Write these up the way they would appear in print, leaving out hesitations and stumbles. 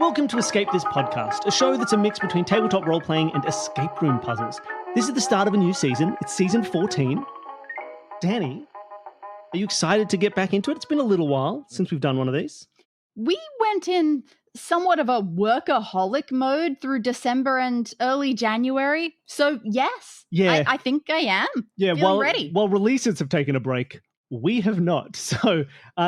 Welcome to Escape This Podcast, a show that's a mix between tabletop role-playing and escape room puzzles. This is the start of a new season. It's season 14. Danny, are you excited to get back into it? It's been a little while since we've done one of these. We went in somewhat of a workaholic mode through December and early January. So yes, Yeah. I think I am. Yeah, Feeling ready. While releases have taken a break, we have not. So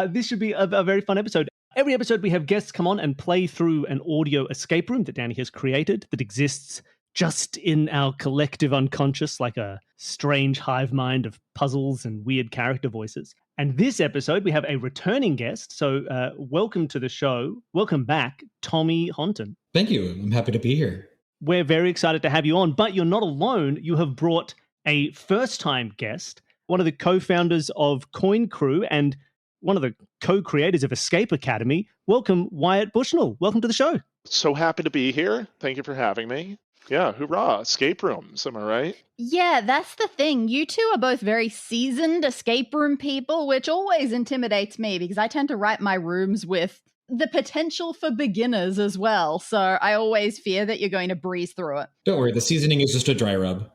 this should be a very fun episode. Every episode we have guests come on and play through an audio escape room that Danny has created that exists just in our collective unconscious, like a strange hive mind of puzzles and weird character voices. And this episode, we have a returning guest. So welcome to the show. Welcome back, Tommy Honton. Thank you. I'm happy to be here. We're very excited to have you on, but you're not alone. You have brought a first-time guest, one of the co-founders of Coin Crew and one of the co-creators of Escape Academy. Welcome, Wyatt Bushnell. Welcome to the show. So happy to be here. Thank you for having me. Yeah, hoorah, escape rooms, am I right? Yeah, that's the thing. You two are both very seasoned escape room people, which always intimidates me because I tend to write my rooms with the potential for beginners as well. So I always fear that you're going to breeze through it. Don't worry, the seasoning is just a dry rub.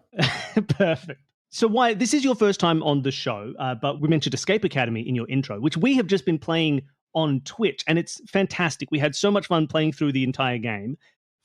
Perfect. So Wyatt, this is your first time on the show, but we mentioned Escape Academy in your intro, which we have just been playing on Twitch, and it's fantastic. We had so much fun playing through the entire game.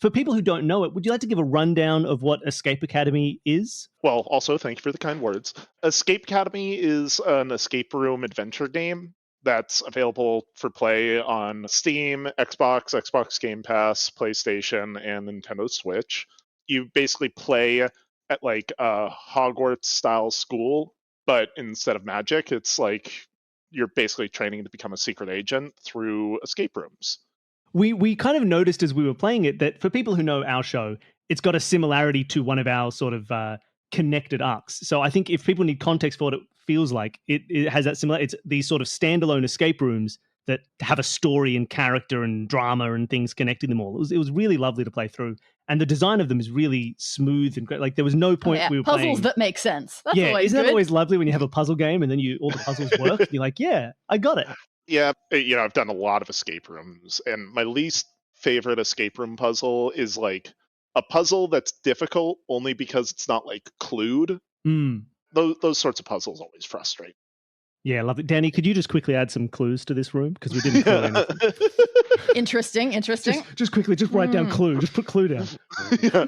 For people who don't know it, would you like to give a rundown of what Escape Academy is? Well, also, thank you for the kind words. Escape Academy is an escape room adventure game that's available for play on Steam, Xbox Game Pass, PlayStation, and Nintendo Switch. You basically play at like a Hogwarts-style school, but instead of magic, it's like you're basically training to become a secret agent through escape rooms. We kind of noticed as we were playing it that for people who know our show, it's got a similarity to one of our sort of connected arcs. So I think if people need context for what it feels like, it has that similar. It's these sort of standalone escape rooms that have a story and character and drama and things connecting them all. It was really lovely to play through. And the design of them is really smooth and great. Like there was no point we were puzzles playing. that make sense. That's always good. Isn't that always lovely when you have a puzzle game and then all the puzzles work? And you're like, yeah, I got it. Yeah, I've done a lot of escape rooms, and my least favorite escape room puzzle is like a puzzle that's difficult only because it's not like clued. Those sorts of puzzles always frustrate. Yeah, love it. Danny, could you just quickly add some clues to this room? Because we didn't clue anything. Interesting. Just quickly, just write down clue. Just put clue down. Yeah,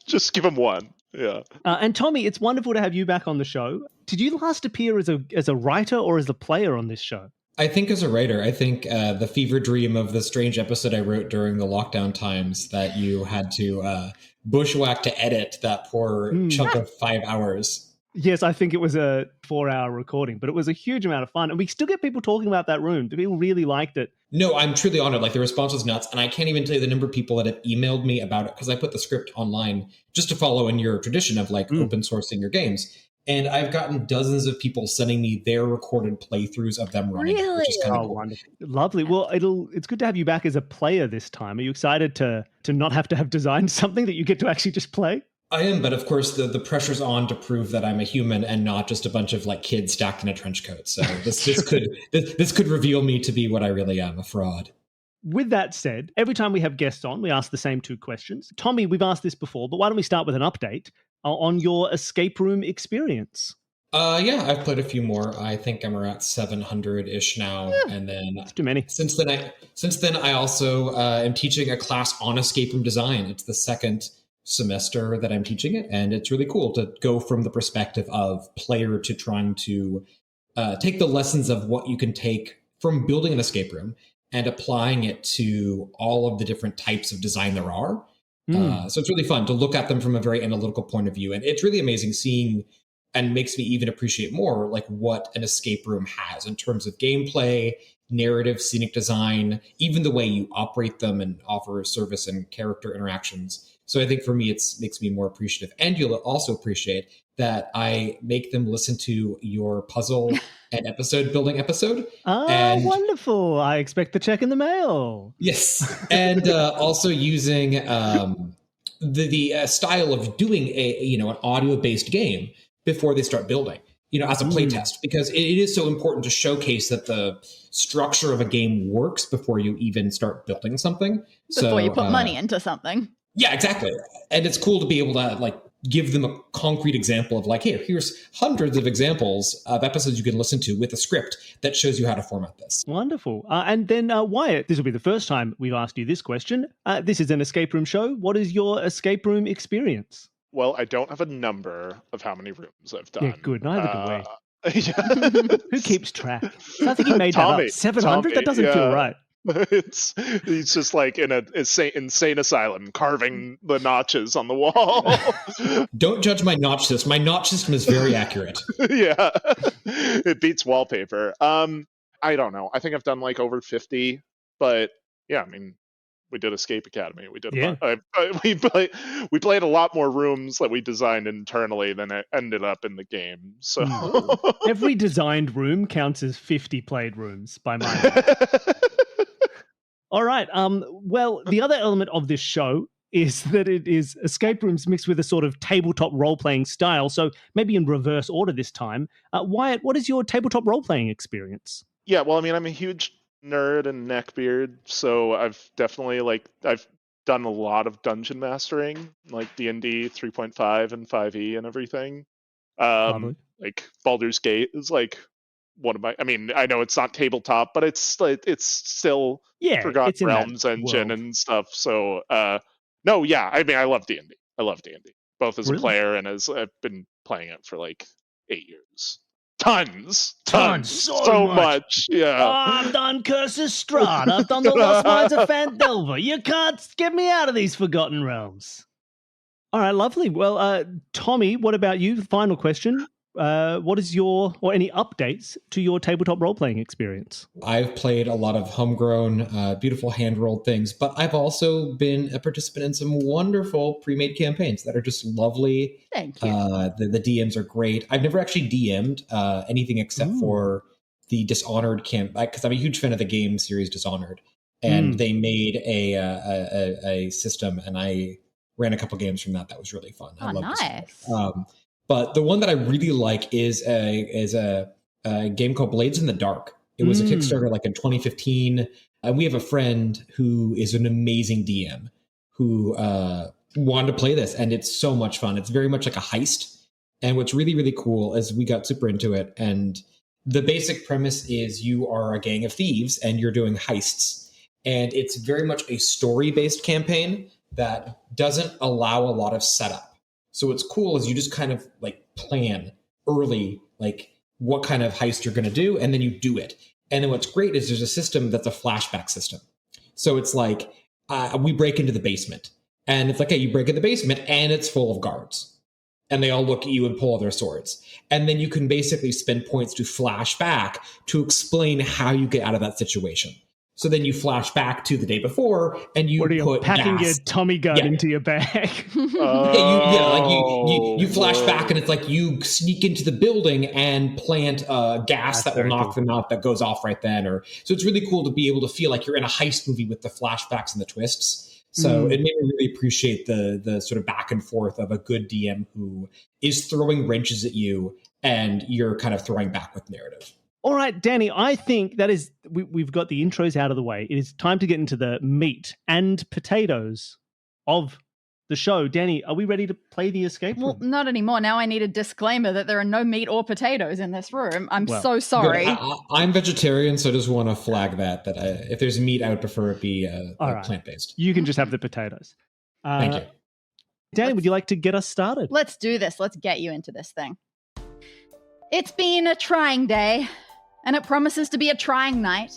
just give them one. Yeah. And Tommy, it's wonderful to have you back on the show. Did you last appear as a writer or as a player on this show? I think as a writer, I think the fever dream of the strange episode I wrote during the lockdown times that you had to bushwhack to edit that poor chunk of 5 hours. Yes, I think it was a 4-hour recording, but it was a huge amount of fun. And we still get people talking about that room. People really liked it. No, I'm truly honored. Like the response was nuts. And I can't even tell you the number of people that have emailed me about it because I put the script online just to follow in your tradition of like open sourcing your games. And I've gotten dozens of people sending me their recorded playthroughs of them running. Really? Which is kind of cool. Wonderful. Lovely. Well, it's good to have you back as a player this time. Are you excited to not have to have designed something that you get to actually just play? I am, but of course the pressure's on to prove that I'm a human and not just a bunch of like kids stacked in a trench coat. So this could reveal me to be what I really am, a fraud. With that said, every time we have guests on, we ask the same 2 questions. Tommy, we've asked this before, but why don't we start with an update on your escape room experience? Yeah, I've played a few more. I think I'm around 700-ish now. And then That's too many. Since then I also am teaching a class on escape room design. It's the second semester that I'm teaching it, and it's really cool to go from the perspective of player to trying to take the lessons of what you can take from building an escape room and applying it to all of the different types of design there are. So it's really fun to look at them from a very analytical point of view, and it's really amazing seeing and makes me even appreciate more like what an escape room has in terms of gameplay, narrative, scenic design, even the way you operate them and offer service and character interactions. So I think for me, it makes me more appreciative. And you'll also appreciate that I make them listen to your puzzle and episode building episode. Oh, wonderful. I expect the check in the mail. Yes. And also using the style of doing an audio-based game before they start building. as a playtest, because it is so important to showcase that the structure of a game works before you even start building something. Before you put money into something. Yeah, exactly. And it's cool to be able to give them a concrete example of here's hundreds of examples of episodes you can listen to with a script that shows you how to format this. Wonderful. And then Wyatt, this will be the first time we've asked you this question. This is an escape room show. What is your escape room experience? Well, I don't have a number of how many rooms I've done. Yeah, good. Neither do Yeah. Who keeps track? So I think he made that up. 700? That doesn't feel right. He's just like in an insane asylum carving the notches on the wall. Don't judge my notch system. My notch system is very accurate. Yeah. It beats wallpaper. I don't know. I think I've done like over 50, but yeah, I mean, we did Escape Academy. We did we played a lot more rooms that we designed internally than it ended up in the game. So every designed room counts as 50 played rooms by my math. All right. Well, the other element of this show is that it is escape rooms mixed with a sort of tabletop role-playing style. So maybe in reverse order this time. Wyatt, what is your tabletop role-playing experience? Yeah, well, I mean, I'm a huge nerd and neckbeard, so I've definitely I've done a lot of dungeon mastering, like D&D 3.5 and 5e and everything. Like Baldur's Gate is like one of my. I mean, I know it's not tabletop, but it's still Forgotten Realms engine and stuff. So no, yeah, I mean, I love D&D. I love D&D, both as a player and as I've been playing it for like 8 years. Tons, so much. Yeah. Oh, I've done Curse's Strahd. I've done the Lost Mines of Phandelver. You can't get me out of these Forgotten Realms. All right, lovely. Well, Tommy, what about you? Final question. What is any updates to your tabletop role-playing experience? I've played a lot of homegrown, beautiful hand-rolled things, but I've also been a participant in some wonderful pre-made campaigns that are just lovely. Thank you. The DMs are great. I've never actually DM'd anything except for the Dishonored camp, because I'm a huge fan of the game series Dishonored, and they made a system, and I ran a couple games from that. That was really fun. I love nice. But the one that I really like is a game called Blades in the Dark. It was a Kickstarter like in 2015. And we have a friend who is an amazing DM who wanted to play this. And it's so much fun. It's very much like a heist. And what's really, really cool is we got super into it. And the basic premise is you are a gang of thieves and you're doing heists. And it's very much a story-based campaign that doesn't allow a lot of setup. So what's cool is you just kind of plan early, what kind of heist you're going to do, and then you do it. And then what's great is there's a system that's a flashback system. So it's we break into the basement, and it's you break in the basement, and it's full of guards, and they all look at you and pull their swords. And then you can basically spend points to flash back to explain how you get out of that situation. So then you flash back to the day before, and you put packing gas. your Tommy gun into your bag. You flash back, and it's you sneak into the building and plant gas that will knock them out that goes off right then. So it's really cool to be able to feel like you're in a heist movie with the flashbacks and the twists. So it made me really appreciate the sort of back and forth of a good DM who is throwing wrenches at you, and you're kind of throwing back with narrative. All right, Danny, I think that is, we've got the intros out of the way. It is time to get into the meat and potatoes of the show. Danny, are we ready to play the escape room? Well, not anymore. Now I need a disclaimer that there are no meat or potatoes in this room. I'm so sorry. I'm vegetarian, so I just want to flag that if there's meat, I would prefer it be plant-based. You can just have the potatoes. Thank you. Danny, would you like to get us started? Let's do this. Let's get you into this thing. It's been a trying day, and it promises to be a trying night.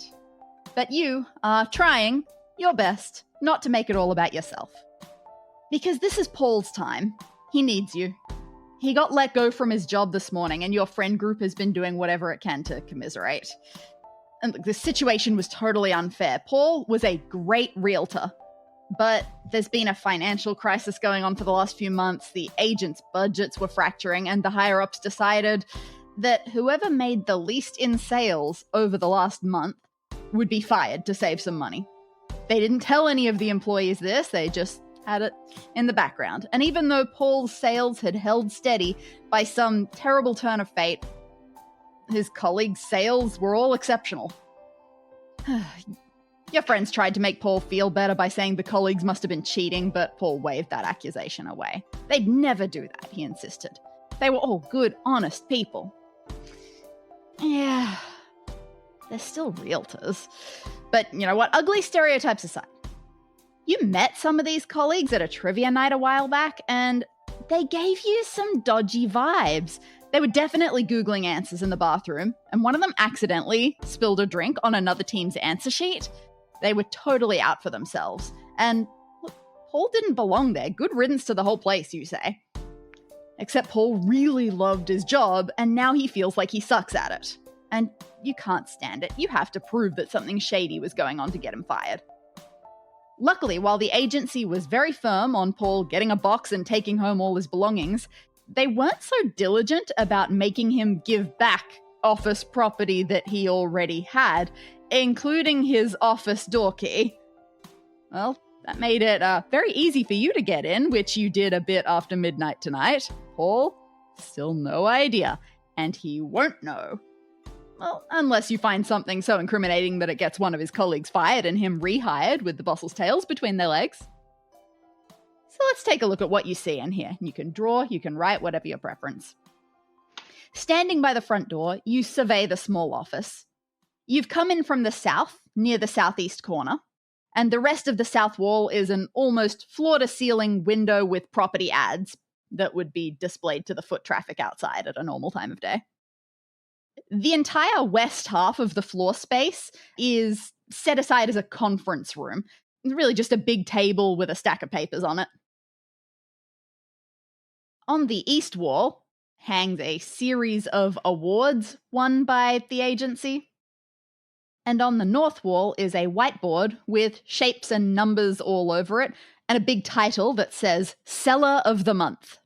But you are trying your best not to make it all about yourself. Because this is Paul's time. He needs you. He got let go from his job this morning, and your friend group has been doing whatever it can to commiserate. And the situation was totally unfair. Paul was a great realtor, but there's been a financial crisis going on for the last few months. The agents' budgets were fracturing, and the higher-ups decided that whoever made the least in sales over the last month would be fired to save some money. They didn't tell any of the employees this, they just had it in the background. And even though Paul's sales had held steady by some terrible turn of fate, His colleagues' sales were all exceptional. Your friends tried to make Paul feel better by saying the colleagues must have been cheating, but Paul waved that accusation away. They'd never do that, he insisted. They were all good, honest people. Yeah, they're still realtors. But you know what? Ugly stereotypes aside. You met some of these colleagues at a trivia night a while back, and they gave you some dodgy vibes. They were definitely Googling answers in the bathroom, and one of them accidentally spilled a drink on another team's answer sheet. They were totally out for themselves. And look, Paul didn't belong there. Good riddance to the whole place, you say. Except Paul really loved his job, and now he feels like he sucks at it. And you can't stand it. You have to prove that something shady was going on to get him fired. Luckily, while the agency was very firm on Paul getting a box and taking home all his belongings, they weren't so diligent about making him give back office property that he already had, including his office door key. Well, that made it very easy for you to get in, which you did a bit after midnight tonight. Paul, still no idea, and he won't know. Well, unless you find something so incriminating that it gets one of his colleagues fired and him rehired with the boss's tails between their legs. So let's take a look at what you see in here. You can draw, you can write, whatever your preference. Standing by the front door, you survey the small office. You've come in from the south, near the southeast corner, and the rest of the south wall is an almost floor-to-ceiling window with property ads that would be displayed to the foot traffic outside at a normal time of day. The entire west half of the floor space is set aside as a conference room. It's really just a big table with a stack of papers on it. On the east wall hangs a series of awards won by the agency. And on the north wall is a whiteboard with shapes and numbers all over it and a big title that says Seller of the Month.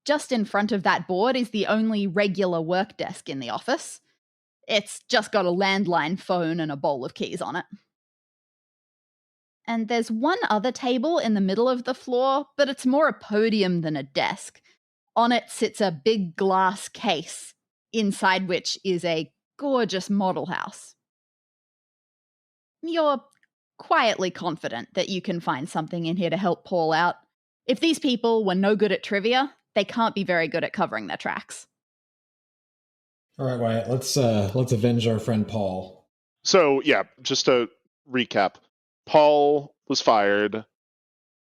Just in front of that board is the only regular work desk in the office. It's just got a landline phone and a bowl of keys on it. And there's one other table in the middle of the floor, but it's more a podium than a desk. On it sits a big glass case, inside which is a gorgeous model house. You're quietly confident that you can find something in here to help Paul out. If these people were no good at trivia, they can't be very good at covering their tracks. All right, Wyatt, let's avenge our friend Paul. So, yeah, just to recap, Paul was fired.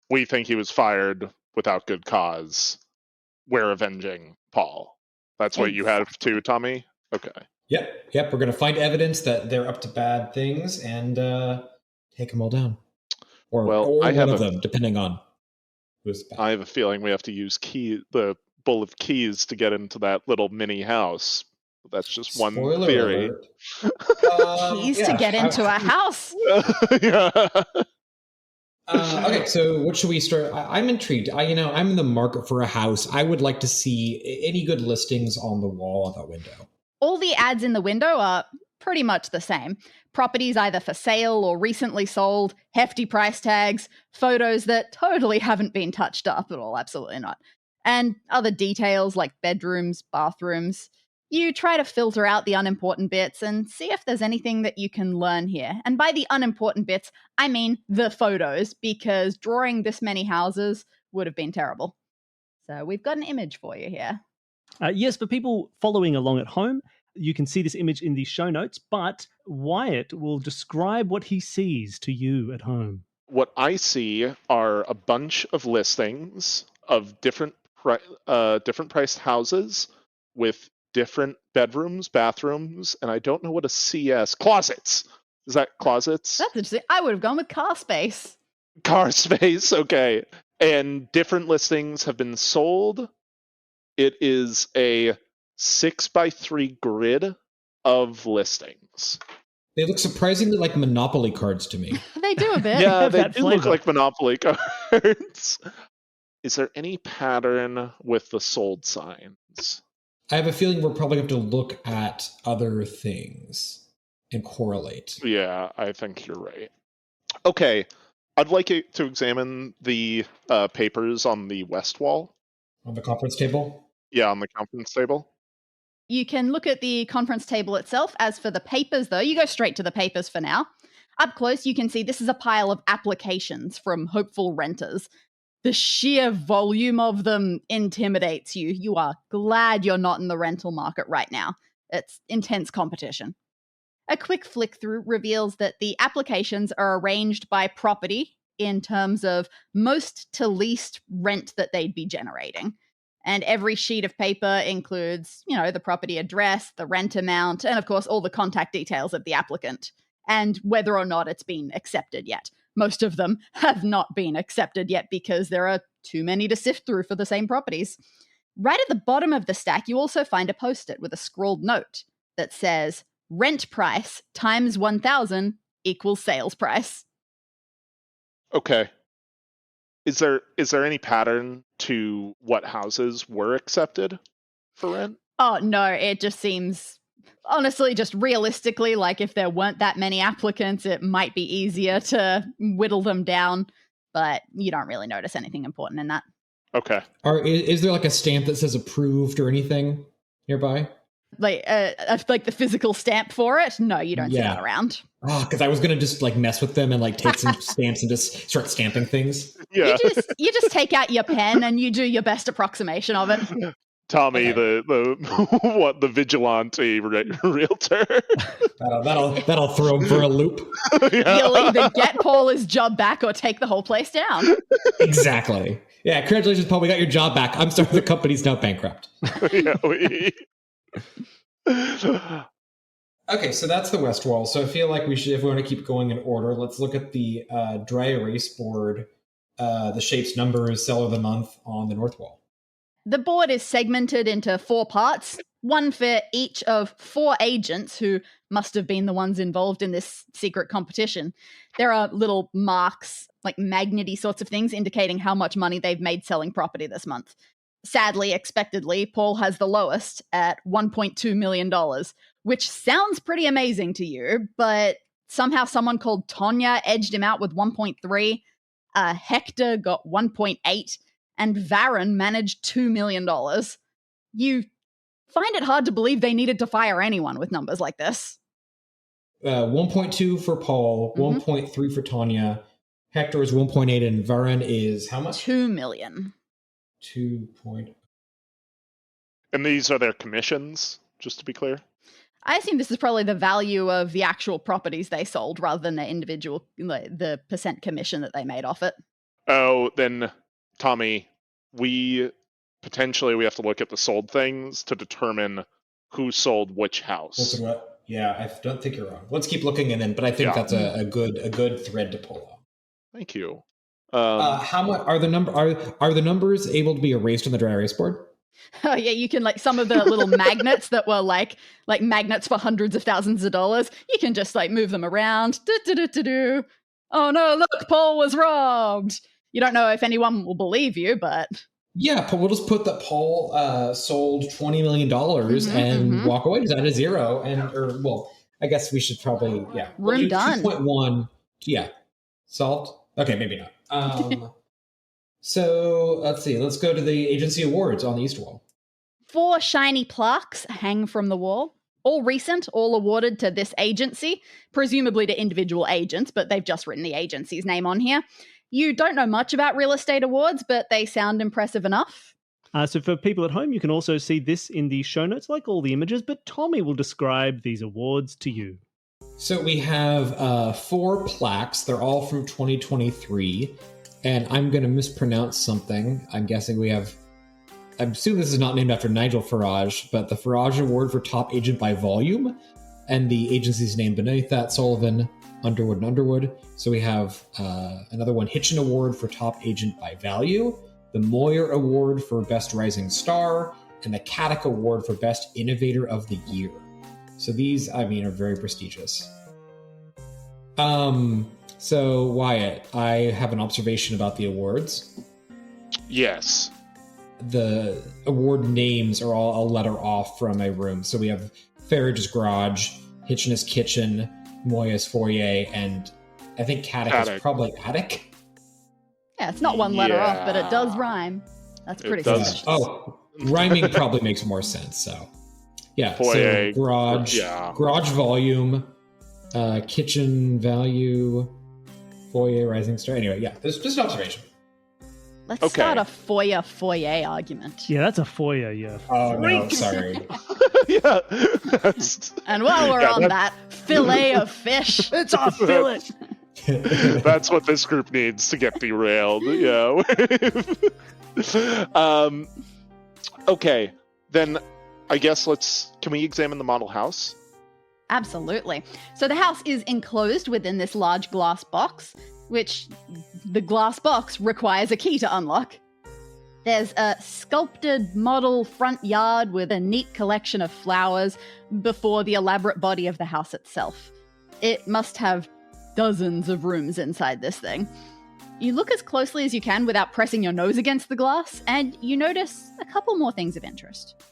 We think he was fired without good cause. We're avenging Paul. That's what you have too, Tommy? Okay. Yep. We're going to find evidence that they're up to bad things and take them all down. Or one of them, depending on who's bad. I have a feeling we have to use the bowl of keys to get into that little mini house. That's just one Spoiler theory. Keys to get into a house. Yeah. Okay, so what should we start? I'm intrigued. I'm in the market for a house. I would like to see any good listings on the wall of that window. All the ads in the window are pretty much the same. Properties either for sale or recently sold, hefty price tags, photos that totally haven't been touched up at all, absolutely not. And other details like bedrooms, bathrooms. You try to filter out the unimportant bits and see if there's anything that you can learn here. And by the unimportant bits, I mean the photos, because drawing this many houses would have been terrible. So we've got an image for you here. Yes, for people following along at home, you can see this image in the show notes, but Wyatt will describe what he sees to you at home. What I see are a bunch of listings of different priced houses with different bedrooms, bathrooms, and I don't know what a CS... Closets! Is that closets? That's interesting. I would have gone with car space. Car space, okay. And different listings have been sold. It is a 6x3 grid of listings. They look surprisingly like Monopoly cards to me. They do a bit. Yeah, they do look flavor. like Monopoly cards. Is there any pattern with the sold signs? I have a feeling we're probably going to have to look at other things and correlate. Yeah, I think you're right. Okay, I'd like you to examine the papers on the west wall. On the conference table? Yeah, on the conference table. You can look at the conference table itself. As for the papers, though, you go straight to the papers for now. Up close, you can see this is a pile of applications from hopeful renters. The sheer volume of them intimidates you. You are glad you're not in the rental market right now. It's intense competition. A quick flick through reveals that the applications are arranged by property in terms of most to least rent that they'd be generating. And every sheet of paper includes, the property address, the rent amount, and of course, all the contact details of the applicant, and whether or not it's been accepted yet. Most of them have not been accepted yet because there are too many to sift through for the same properties. Right at the bottom of the stack, you also find a post-it with a scrawled note that says, rent price times 1,000 equals sales price. Okay. Is there any pattern to what houses were accepted for rent? Oh, no, it just seems, honestly, just realistically, like if there weren't that many applicants, it might be easier to whittle them down, but you don't really notice anything important in that. Okay. Is there like a stamp that says approved or anything nearby? Like the physical stamp for it? No, you don't see that around. Oh, because I was gonna just like mess with them and like take some stamps and just start stamping things. Yeah. You just take out your pen and you do your best approximation of it. Tommy, the vigilante realtor. That'll throw him for a loop. Yeah. You'll either get Paul his job back or take the whole place down. Exactly. Yeah, congratulations, Paul. We got your job back. I'm sorry, the company's now bankrupt. Yeah, Okay, so that's the west wall. So I feel like we should, if we want to keep going in order, let's look at the dry erase board, the shapes, numbers, seller of the month on the north wall. The board is segmented into 4 parts, one for each of 4 agents who must have been the ones involved in this secret competition. There are little marks, like magnety sorts of things, indicating how much money they've made selling property this month. Sadly, expectedly, Paul has the lowest at $1.2 million, which sounds pretty amazing to you, but somehow someone called Tonya edged him out with 1.3, Hector got 1.8, and Varen managed $2 million. You find it hard to believe they needed to fire anyone with numbers like this. 1.2 for Paul, 1.3 for Tonya, Hector is 1.8, and Varen is how much? 2 million. 2. And these are their commissions, just to be clear? I assume this is probably the value of the actual properties they sold rather than the individual, the percent commission that they made off it. Oh, then, Tommy, we have to look at the sold things to determine who sold which house. Yeah, I don't think you're wrong. Let's keep looking, but I think that's a good thread to pull out. Thank you. How much are the numbers able to be erased on the dry erase board? Oh yeah, you can some of the little magnets that were like magnets for hundreds of thousands of dollars. You can just move them around. Oh no, look, Paul was robbed. You don't know if anyone will believe you, but yeah, we'll just put that Paul sold $20 million and walk away. Is that a zero? I guess we should probably room done. 2.1. Yeah, solved. Okay, maybe not. So let's see. Let's go to the agency awards on the east wall. 4 shiny plaques hang from the wall. All recent, all awarded to this agency, presumably to individual agents, but they've just written the agency's name on here. You don't know much about real estate awards, but they sound impressive enough. So for people at home, you can also see this in the show notes, like all the images, but Tommy will describe these awards to you. So we have 4 plaques. They're all from 2023. And I'm going to mispronounce something. I'm guessing I'm assuming this is not named after Nigel Farage, but the Farage Award for Top Agent by Volume. And the agency's name beneath that, Sullivan, Underwood, and Underwood. So we have another one, Hitchin Award for Top Agent by Value, the Moyer Award for Best Rising Star, and the Caddick Award for Best Innovator of the Year. So these, are very prestigious. So, Wyatt, I have an observation about the awards. Yes. The award names are all a letter off from a room. So we have Farage's Garage, Hitchin's Kitchen, Moya's Foyer, and I think Caddick is probably attic. Yeah, it's not one letter off, but it does rhyme. That's pretty good. Oh, rhyming probably makes more sense, so. Yeah, foyer, so garage volume, kitchen value, foyer, rising star. Anyway, yeah, there's just an observation. Let's start a foyer argument. Yeah, that's a foyer, yeah. Oh, no, sorry. Yeah. And while we're on that, fillet of fish. It's a fillet. That's what this group needs to get derailed. Yeah. Okay, then I guess can we examine the model house? Absolutely. So the house is enclosed within this large glass box, which the glass box requires a key to unlock. There's a sculpted model front yard with a neat collection of flowers before the elaborate body of the house itself. It must have dozens of rooms inside this thing. You look as closely as you can without pressing your nose against the glass, and you notice a couple more things of interest.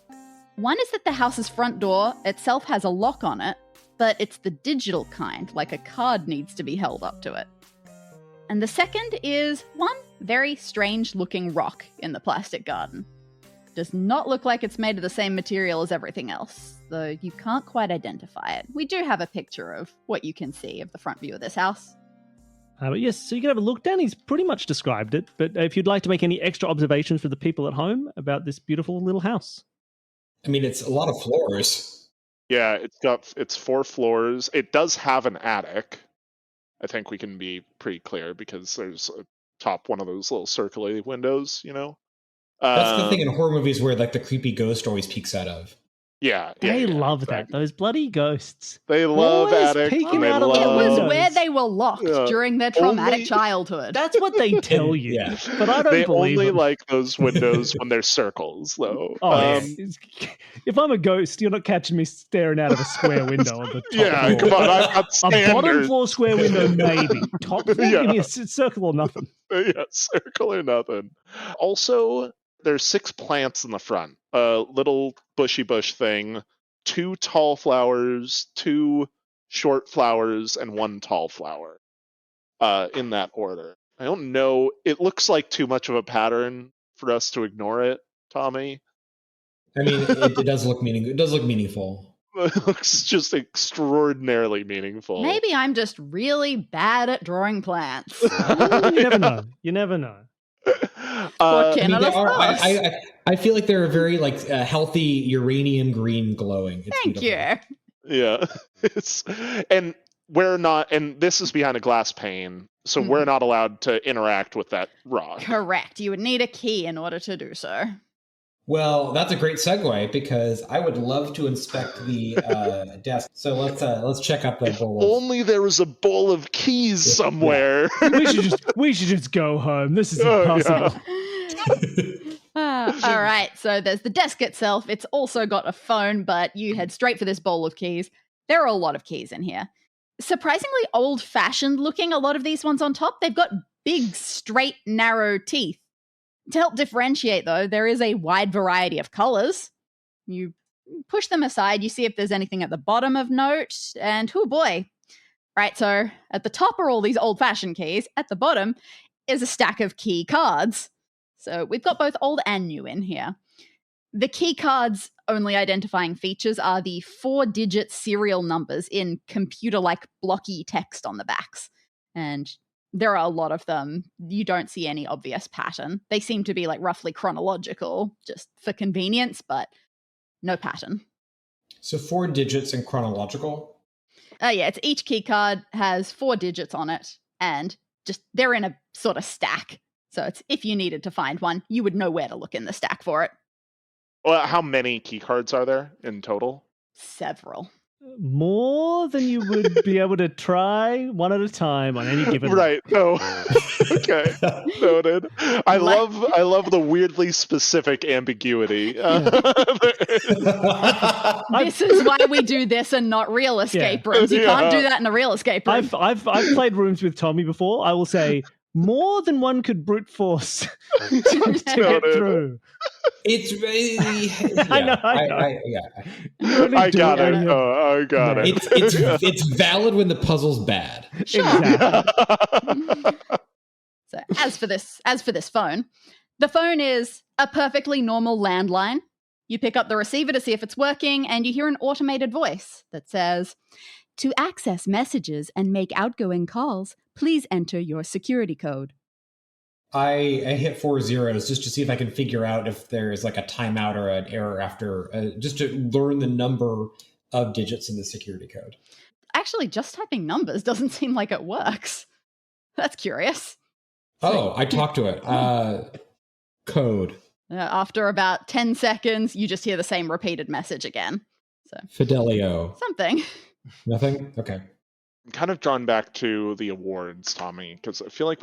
One is that the house's front door itself has a lock on it, but it's the digital kind, like a card needs to be held up to it. And the second is one very strange-looking rock in the plastic garden. Does not look like it's made of the same material as everything else, though you can't quite identify it. We do have a picture of what you can see of the front view of this house. But yes, so you can have a look. Danny's pretty much described it, but if you'd like to make any extra observations for the people at home about this beautiful little house. I mean, it's a lot of floors. Yeah, it's 4 floors. It does have an attic. I think we can be pretty clear because there's a top one of those little circular windows, you know? That's the thing in horror movies where like the creepy ghost always peeks out of. Yeah. They love that. Those bloody ghosts. They love always attic. peeking They out of love... It was windows. where they were locked during their traumatic childhood. That's what they tell you. Yeah. But I don't They believe only them. like those windows when they're circles, though. If I'm a ghost, you're not catching me staring out of a square window on the top Yeah, floor. come on. I've got A standards. bottom floor square window, maybe. Top floor, Yeah. give me a circle or nothing. Yeah, circle or nothing. Also, there's 6 plants in the front. A little bushy bush thing, 2 tall flowers, 2 short flowers, and 1 tall flower. In that order. I don't know. It looks like too much of a pattern for us to ignore it, Tommy. I mean, it does look meaningful. It does look meaningful. It looks just extraordinarily meaningful. Maybe I'm just really bad at drawing plants. You never know. You never know. What can I feel like they're very like healthy uranium green glowing. It's Thank beautiful. you. Yeah. And we're not, and this is behind a glass pane, so we're not allowed to interact with that rock. Correct. You would need a key in order to do so. Well, that's a great segue because I would love to inspect the desk. So let's check out the bowl. Only there was a bowl of keys somewhere. we should just go home. This is impossible. All right, so there's the desk itself. It's also got a phone, but you head straight for this bowl of keys. There are a lot of keys in here. Surprisingly old-fashioned looking, a lot of these ones on top. They've got big, straight, narrow teeth. To help differentiate, though, there is a wide variety of colors. You push them aside, you see if there's anything at the bottom of note, and oh boy. Right, so at the top are all these old-fashioned keys. At the bottom is a stack of key cards. So we've got both old and new in here. The key cards' only identifying features are the 4-digit serial numbers in computer-like blocky text on the backs. And there are a lot of them. You don't see any obvious pattern. They seem to be like roughly chronological, just for convenience, but no pattern. So 4 digits and chronological? Yeah, it's each key card has 4 digits on it, and just they're in a sort of stack. So it's if you needed to find one, you would know where to look in the stack for it. Well, how many key cards are there in total? Several. More than you would be able to try one at a time on any given Right. No. Okay. Noted. I love the weirdly specific ambiguity. This is why we do this and not real escape rooms. You can't do that in a real escape room. I've played rooms with Tommy before. I will say more than one could brute force to get through. It's I know. I got it. I got it. It's valid when the puzzle's bad. Sure. Exactly. So as for this phone, the phone is a perfectly normal landline. You pick up the receiver to see if it's working, and you hear an automated voice that says, "To access messages and make outgoing calls, please enter your security code." I hit 4 zeros just to see if I can figure out if there's like a timeout or an error after, just to learn the number of digits in the security code. Actually, just typing numbers doesn't seem like it works. That's curious. Oh, I talked to it. Code. After about 10 seconds, you just hear the same repeated message again. So Fidelio. something. Nothing? Okay. I'm kind of drawn back to the awards, Tommy, because I feel like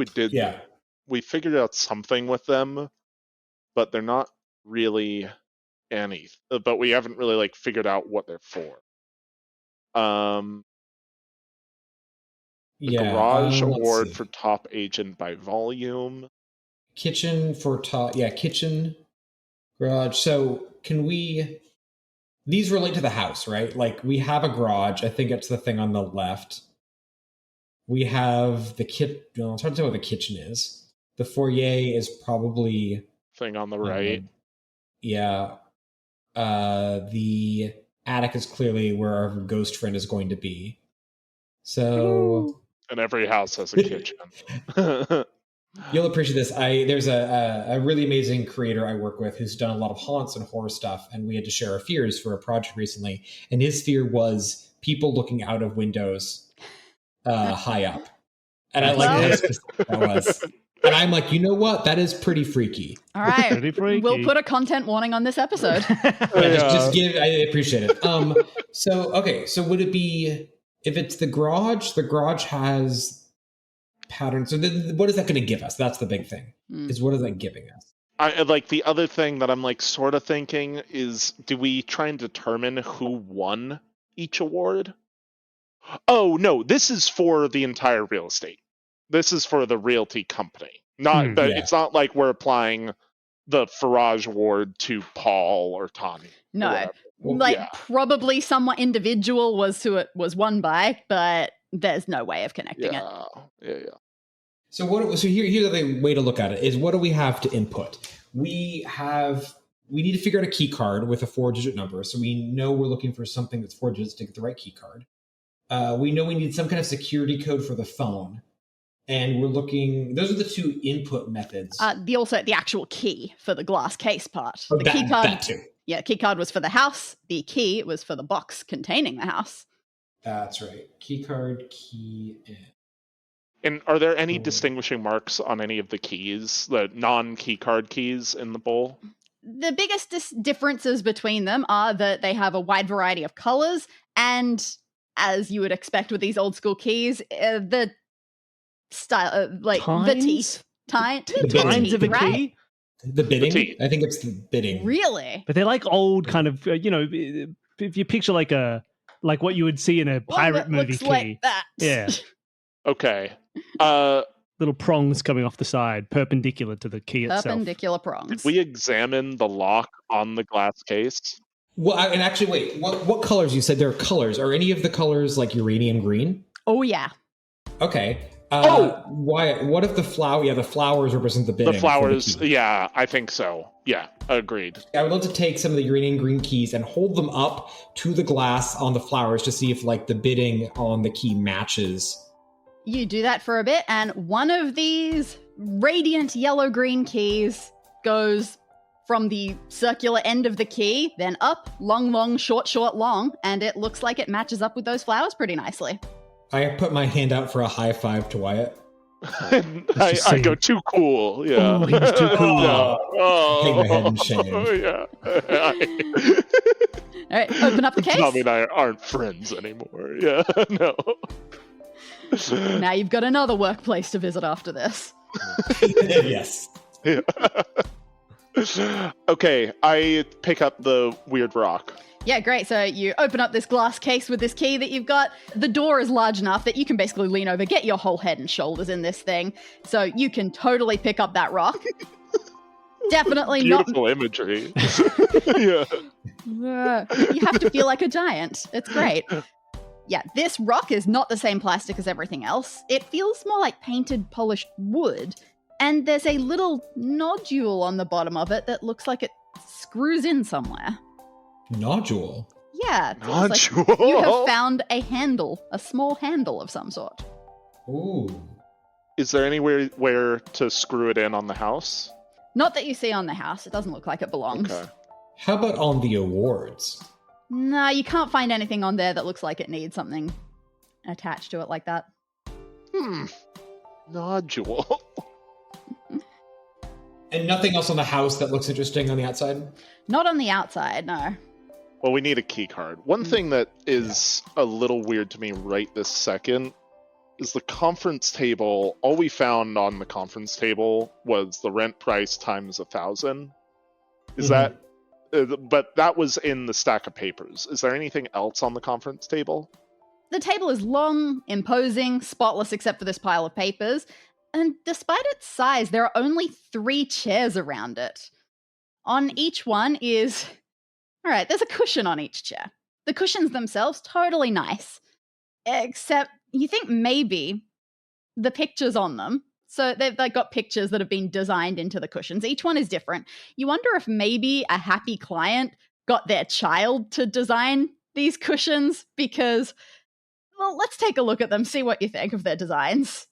we figured out something with them, but they're not really but we haven't really like figured out what they're for. Garage award for top agent by volume. Kitchen for top, kitchen, garage. So these relate to the house, right? Like we have a garage. I think it's the thing on the left. We have the it's hard to tell what the kitchen is. The foyer is probably thing on the right. The attic is clearly where our ghost friend is going to be. So, and every house has a kitchen. You'll appreciate this. There's a really amazing creator I work with who's done a lot of haunts and horror stuff, and we had to share our fears for a project recently. And his fear was people looking out of windows high up. And I like how specific that was. And I'm like, you know what? That is pretty freaky. All right. Pretty freaky. We'll put a content warning on this episode. I appreciate it. So would it be, if it's the garage has patterns. So then what is that going to give us? That's the big thing. Is what is that giving us? I like the other thing that I'm like sort of thinking is, do we try and determine who won each award? Oh, no, this is for the entire real estate. This is for the Realty company. It's not like we're applying the Farage Award to Paul or Tani. No. Probably someone individual was who it was won by, but there's no way of connecting it. Yeah. So here's the way to look at it is, what do we have to input? We need to figure out a key card with a 4-digit number. So we know we're looking for something that's 4 digits to get the right key card. We know we need some kind of security code for the phone. And we're looking, those are the two input methods. The actual key for the glass case part. Oh, the key card. That too. Yeah, key card was for the house. The key was for the box containing the house. That's right. Key card, key in. And are there any distinguishing marks on any of the keys, the non-key card keys in the bowl? The biggest differences between them are that they have a wide variety of colors, and as you would expect with these old school keys, the style, the teeth. The tines of a key? The bidding? I think it's the bidding. Really? But they're like old kind of, if you picture like what you would see in a pirate movie looks key. Like that. Yeah. Okay. Little prongs coming off the side, perpendicular to the key itself. Perpendicular prongs. Did we examine the lock on the glass case? Well, and actually, wait, what colors? You said there are colors. Are any of the colors like uranium green? Oh, yeah. Okay. Wyatt, what if the flowers represent the bidding? The flowers, yeah, I think so. Yeah, agreed. I would love to take some of the uranium green keys and hold them up to the glass on the flowers to see if the bidding on the key matches. You do that for a bit, and one of these radiant yellow-green keys goes from the circular end of the key, then up, long, short, long, and it looks like it matches up with those flowers pretty nicely. I put my hand out for a high five to Wyatt. I go, too cool. Yeah. Oh, he was too cool. Hang my head in shame. All right, open up the case. Tommy and I aren't friends anymore. Yeah, no. Now you've got another workplace to visit after this. Yes. Yeah. Okay, I pick up the weird rock. Yeah, great. So you open up this glass case with this key that you've got. The door is large enough that you can basically lean over, get your whole head and shoulders in this thing. So you can totally pick up that rock. Definitely Beautiful imagery. Yeah. You have to feel like a giant. It's great. Yeah, this rock is not the same plastic as everything else. It feels more like painted, polished wood. And there's a little nodule on the bottom of it that looks like it screws in somewhere. Nodule. Yeah. It feels Nodule. like you have found a handle, a small handle of some sort. Ooh. Is there anywhere where to screw it in on the house? Not that you see on the house. It doesn't look like it belongs. Okay. How about on the awards? No, you can't find anything on there that looks like it needs something attached to it like that. Nodule. And nothing else on the house that looks interesting on the outside? Not on the outside, no. Well, we need a key card. One thing that is a little weird to me right this second is the conference table. All we found on the conference table was the rent price times 1,000. Is that... but that was in the stack of papers. Is there anything else on the conference table? The table is long, imposing, spotless except for this pile of papers, and despite its size, there are only 3 chairs around it. On each one is... Alright, there's a cushion on each chair. The cushions themselves, totally nice. Except, you think maybe the pictures on them, so they've got pictures that have been designed into the cushions. Each one is different. You wonder if maybe a happy client got their child to design these cushions because, well, let's take a look at them, see what you think of their designs.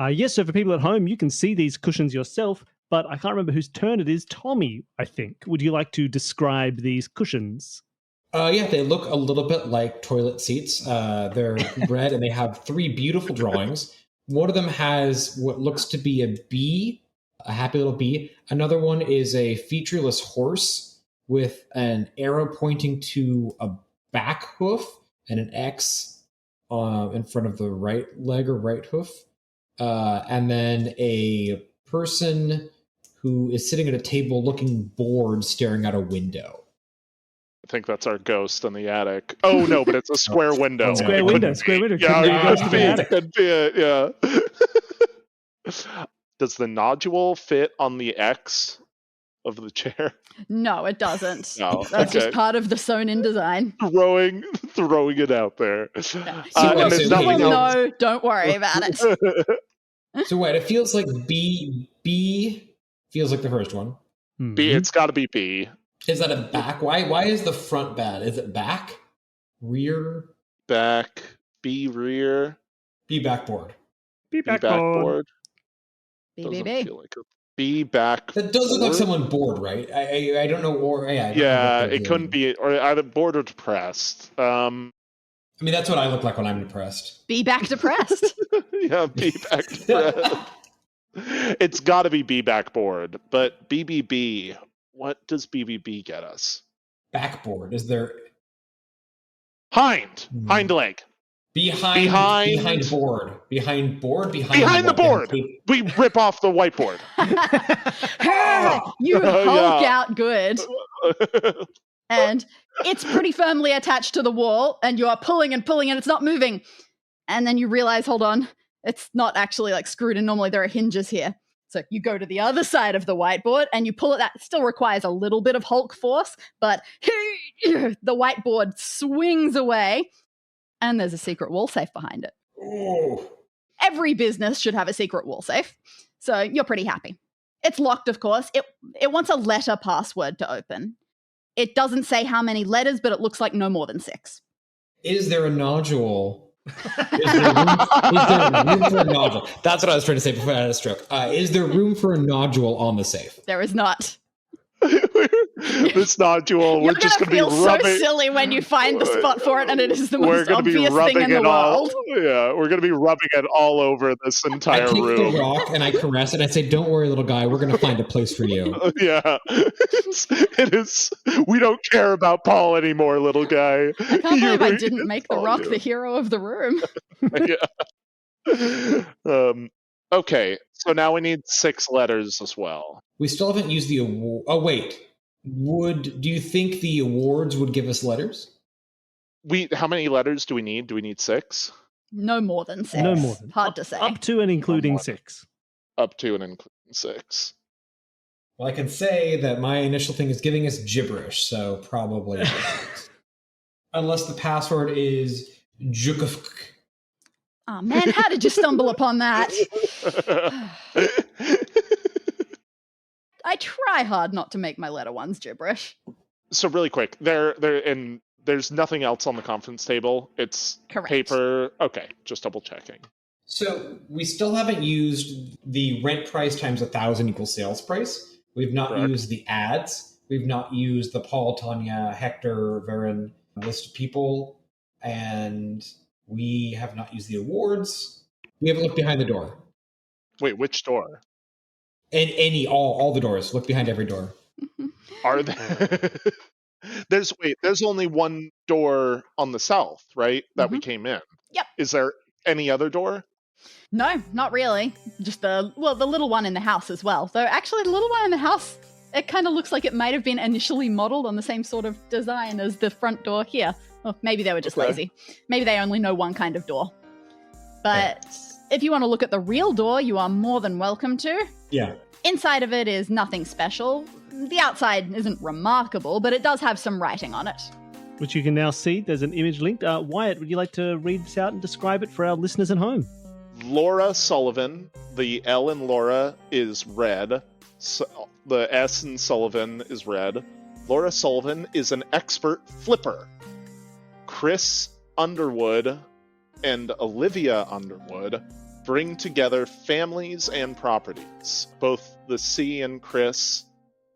Yes, so for people at home, you can see these cushions yourself, but I can't remember whose turn it is. Tommy, I think. Would you like to describe these cushions? Yeah, they look a little bit like toilet seats. They're red and they have 3 beautiful drawings. One of them has what looks to be a bee, a happy little bee. Another one is a featureless horse with an arrow pointing to a back hoof and an X in front of the right leg or right hoof. And then a person who is sitting at a table looking bored, staring out a window. I think that's our ghost in the attic. Oh, no, but it's a square window. Square window. Yeah, Could be a ghost in the attic. could be it, yeah. Does the nodule fit on the X of the chair? No, it doesn't. No, That's okay. just part of the sewn-in design. Throwing it out there. No. And there's nothing else. No, don't worry about it. So wait, it feels like B feels like the first one. B, it's got to be B. Is that a back? Why is the front bad? Is it back? Rear? Back. B, rear. B backboard. Be B, backboard. Doesn't BBB. feel like a B, back. That does look like someone bored, right? I don't know. Or yeah, I don't know Yeah, what they're it couldn't doing. be, or either bored or depressed. I mean, that's what I look like when I'm depressed. Be back depressed. Yeah, B, back depressed. It's got to be B, backboard, but BBB. What does BBB get us? Backboard. Is there Hind leg. behind board? Behind board? Behind the board. We rip off the whiteboard. You hulk Yeah. out good, and it's pretty firmly attached to the wall, and you are pulling and pulling, and it's not moving. And then you realize, hold on, it's not actually like screwed in. Normally there are hinges here. So you go to the other side of the whiteboard and you pull it. That still requires a little bit of Hulk force, but the whiteboard swings away and there's a secret wall safe behind it. Oh. Every business should have a secret wall safe. So you're pretty happy. It's locked, of course. It wants a letter password to open. It doesn't say how many letters, but it looks like no more than 6. Is there a nodule? Is there room for a nodule? That's what I was trying to say before I had a stroke. Is there room for a nodule on the safe? There is not. This nodule, we're You're just going going to to be feel so rubbing. silly when you find the spot for it, and it is the We're most going to be obvious rubbing thing in the it all. world. Yeah, we're going to be rubbing it all over this I entire take room. the rock and I caress it. I say, "Don't worry, little guy. We're going to find a place for you." Yeah, it is. We don't care about Paul anymore, little guy. I can't believe I You- didn't make the all rock you. the hero of the room. Yeah. Okay, so now we need 6 letters as well. We still haven't used the award. Oh wait, do you think the awards would give us letters? How many letters do we need? Do we need 6? No more than 6. No more than. Hard to say. Up to and including 6. Up to and including 6. Well, I can say that my initial thing is giving us gibberish, so probably not. Unless the password is Jukafk. Oh man, how did you stumble upon that? I try hard not to make my letter ones gibberish. So really quick, and there's nothing else on the conference table. It's Correct. paper. Okay, just double checking. So we still haven't used the rent price times 1,000 equals sales price. We've not Correct. used the ads. We've not used the Paul, Tanya, Hector, Varen list of people. And we have not used the awards. We haven't looked behind the door. Wait, which door? And all the doors. Look behind every door. Are there? There's only one door on the south, right? That we came in. Yep. Is there any other door? No, not really. Just the little one in the house as well. Though actually the little one in the house, it kind of looks like it might have been initially modeled on the same sort of design as the front door here. Or maybe they were just lazy. Maybe they only know one kind of door. But if you want to look at the real door, you are more than welcome to. Yeah. Inside of it is nothing special. The outside isn't remarkable, but it does have some writing on it. Which you can now see. There's an image linked. Wyatt, would you like to read this out and describe it for our listeners at home? Laura Sullivan. The L in Laura is red. The S in Sullivan is red. Laura Sullivan is an expert flipper. Chris Underwood and Olivia Underwood bring together families and properties. Both the C in Chris,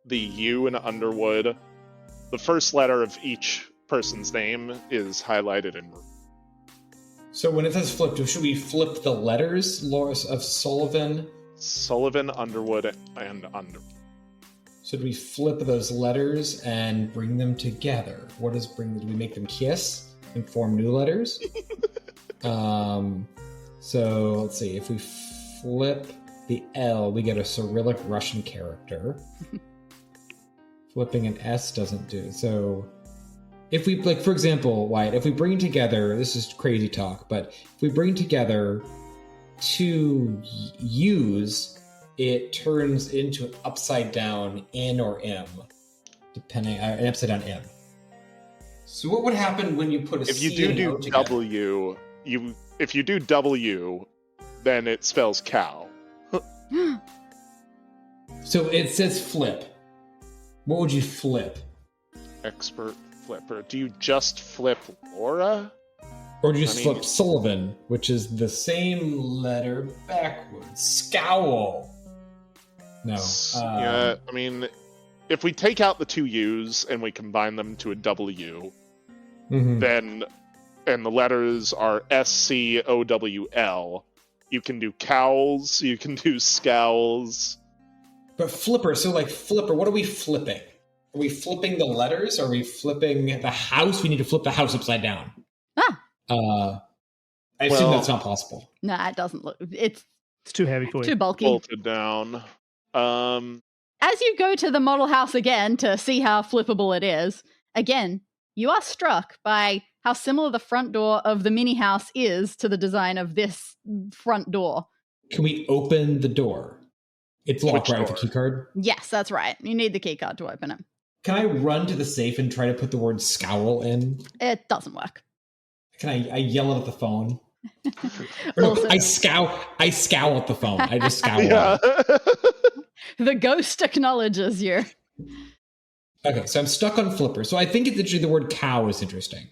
the U in Underwood. The first letter of each person's name is highlighted in red. So when it says flip, should we flip the letters, Laura of Sullivan? Sullivan, Underwood, and Underwood. Should we flip those letters and bring them together? What does bring them? Do we make them kiss and form new letters? So let's see. If we flip the L, we get a Cyrillic Russian character. Flipping an S doesn't do. So if we, like, for example, Wyatt, if we bring together, this is crazy talk, but if we bring together two U's, it turns into an upside down N or M, depending, an upside down M. So what would happen when you put a If you C and an O do together? W, if you do W, then it spells cow. So it says flip. What would you flip? Expert flipper. Do you just flip Laura? Or do you just flip Sullivan, which is the same letter backwards? Scowl. No. Yeah, I mean, if we take out the two U's and we combine them to a W, then, and the letters are SCOWL, you can do cowls, you can do scowls. But flipper, so like flipper, what are we flipping? Are we flipping the letters? Are we flipping the house? We need to flip the house upside down. I assume that's not possible. Nah, it doesn't look. It's too heavy for you. Too bulky. Bolted down. As you go to the model house again to see how flippable it is, again, you are struck by how similar the front door of the mini house is to the design of this front door. Can we open the door? It's locked, right, with the key card? Yes, that's right. You need the key card to open it. Can I run to the safe and try to put the word scowl in? It doesn't work. Can I yell it at the phone? I scowl at the phone. I just scowl. Yeah. The ghost acknowledges you. Okay, so I'm stuck on flipper. So I think it's interesting. The word cow is interesting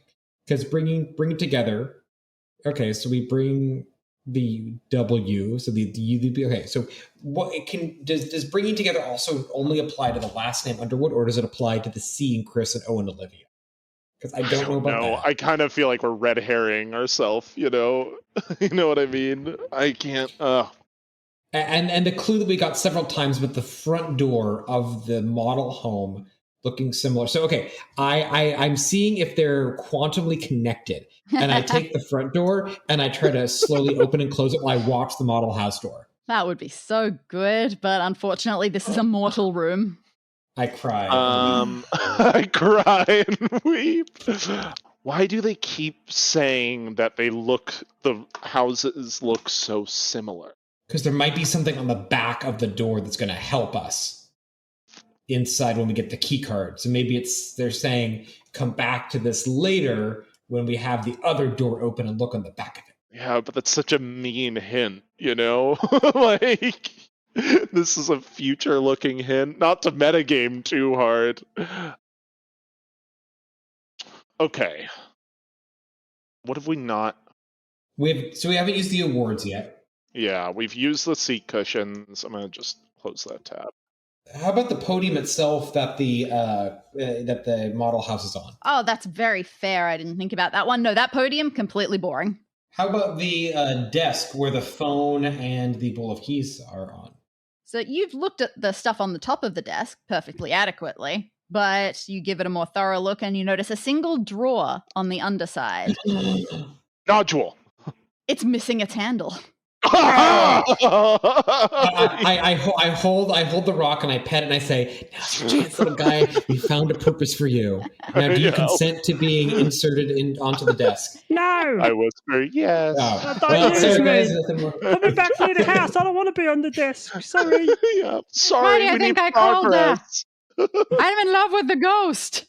because bring it together. Okay, so we bring the W. So the U. Okay, so what it can does bringing together also only apply to the last name Underwood, or does it apply to the C and Chris and O and Olivia? Because I don't know about that. I kind of feel like we're red herring ourselves, you know? You know what I mean? I can't... And the clue that we got several times with the front door of the model home looking similar. So, okay, I'm seeing if they're quantumly connected. And I take the front door and I try to slowly open and close it while I watch the model house door. That would be so good, but unfortunately this is a mortal room. I cry. I cry and weep. Why do they keep saying that the houses look so similar? Because there might be something on the back of the door that's going to help us inside when we get the key card. So maybe they're saying, come back to this later when we have the other door open and look on the back of it. Yeah, but that's such a mean hint, you know? Like... This is a future-looking hint, not to metagame too hard. Okay. What have we not? We haven't used the awards yet. Yeah, we've used the seat cushions. I'm gonna just close that tab. How about the podium itself that the model house is on? Oh, that's very fair. I didn't think about that one. No, that podium, completely boring. How about the desk where the phone and the bowl of keys are on? So you've looked at the stuff on the top of the desk perfectly adequately, but you give it a more thorough look and you notice a single drawer on the underside. Nodule. It's missing its handle. I hold the rock and I pet it and I say, "Now's your chance, little guy. We found a purpose for you. Now, do you consent to being inserted onto the desk?" No! I whisper, yes. Oh, don't use me. Guys, Put me back near the house. I don't want to be on the desk. Sorry. Yeah, sorry, Why do you think I called her? I'm in love with the ghost.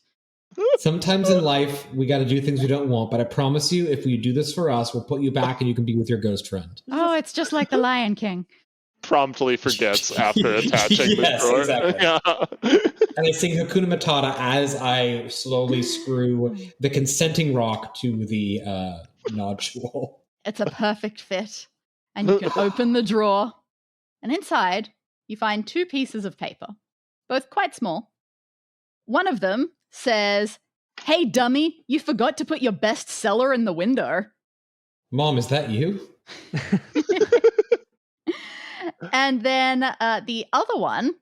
sometimes in life, we got to do things we don't want, but I promise you, if you do this for us, we'll put you back and you can be with your ghost friend. Oh, it's just like the Lion King. Promptly forgets after attaching Yes, the drawer. exactly. Yeah. And I sing Hakuna Matata as I slowly screw the consenting rock to the nodule. It's a perfect fit. And you can open the drawer. And inside, you find 2 pieces of paper, both quite small. One of them says, "Hey, dummy, you forgot to put your bestseller in the window." Mom, is that you? And then the other one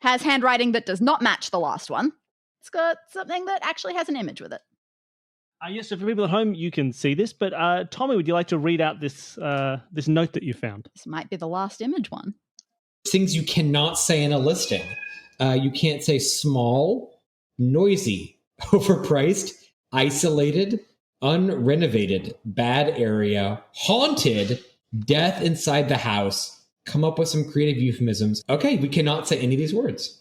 has handwriting that does not match the last one. It's got something that actually has an image with it. Yes, so for people at home, you can see this, but Tommy, would you like to read out this this note that you found? This might be the last image one. Things you cannot say in a listing. You can't say small, noisy, overpriced, isolated, unrenovated, bad area, haunted, death inside the house. Come up with some creative euphemisms. Okay, we cannot say any of these words.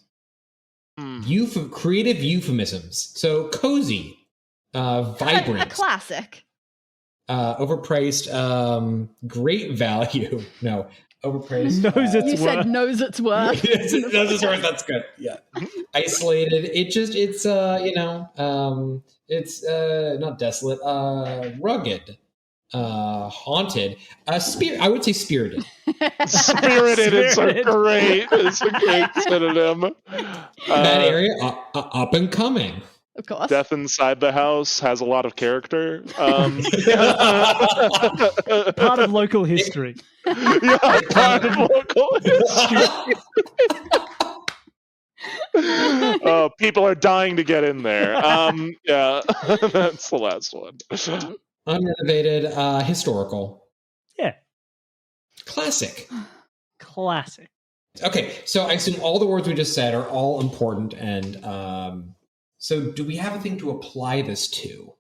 Creative euphemisms. So cozy, vibrant, A classic. overpriced, great value. No, overpriced. Knows its You said worth. knows its worth. Knows its worth. That's good. Yeah. Isolated. It's not desolate. Rugged. Haunted. I would say spirited. Spirited is a great synonym. That area up and coming. Of course. Death inside the house has a lot of character. Part of local history. Yeah, part of local history. People are dying to get in there. Yeah, that's the last one. Unrenovated, historical. Yeah. Classic. Classic. Okay, so I assume all the words we just said are all important, and so do we have a thing to apply this to?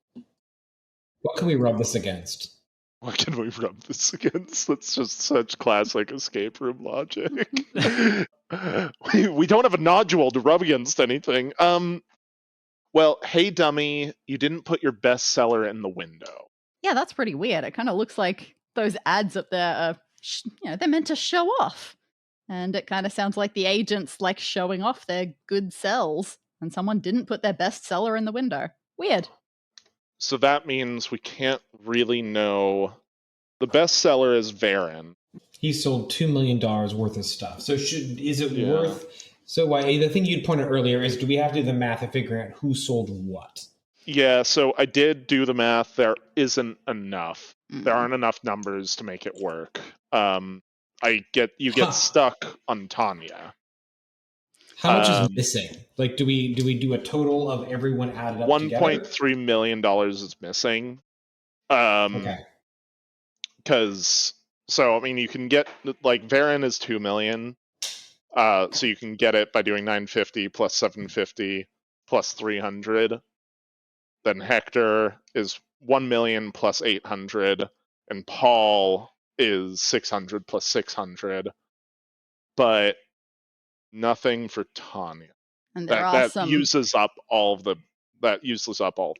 What can we rub this against? What can we rub this against? That's just such classic escape room logic. we don't have a nodule to rub against anything. Well, hey dummy, you didn't put your bestseller in the window. Yeah, that's pretty weird. It kind of looks like those ads up there are, they're meant to show off. And it kind of sounds like the agents like showing off their good sells, and someone didn't put their bestseller in the window. Weird. So that means we can't really know. The bestseller is Varen. He sold $2 million worth of stuff. So is it worth? So the thing you'd pointed out earlier is, do we have to do the math of figuring out who sold what? Yeah, so I did do the math. There isn't enough. There aren't enough numbers to make it work. You get stuck on Tanya. How much is missing? Like, do we do a total of everyone added up together? $1.3 million is missing. Okay. Because, you can get, Varen is 2 million. So you can get it by doing 950 plus 750 plus 300. Then Hector is 1 million plus 800. And Paul is 600 plus 600. But nothing for Tanya. And that uses up all of the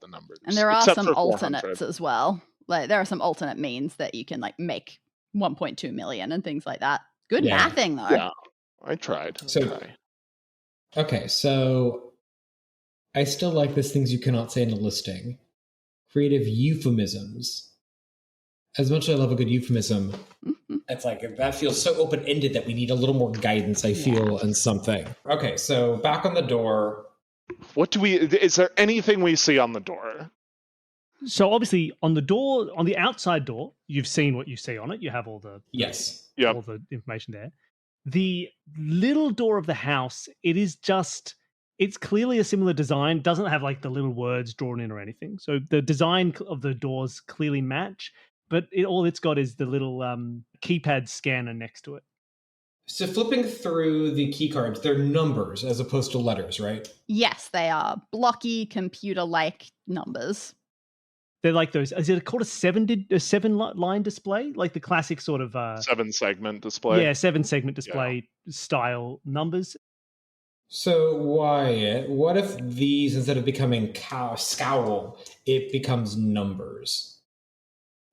numbers. And there are some alternates as well. Like there are some alternate means that you can make 1.2 million and things like that. Good mathing though. Yeah. I tried. Okay, so I still like this things you cannot say in a listing. Creative euphemisms. As much as I love a good euphemism, it's like that feels so open-ended that we need a little more guidance, I feel, in something. Okay, so back on the door. Is there anything we see on the door? So obviously on the door, on the outside door, you've seen what you see on it. You have all the all the information there. The little door of the house, it's clearly a similar design. Doesn't have like the little words drawn in or anything. So the design of the doors clearly match, but all it's got is the little keypad scanner next to it. So flipping through the key cards, they're numbers as opposed to letters, right? Yes, they are blocky, computer-like numbers. They're like those. Is it called a seven line display? Like the classic sort of 7-segment display. Yeah, 7-segment display style numbers. So Wyatt, what if these, instead of becoming scowl, it becomes numbers?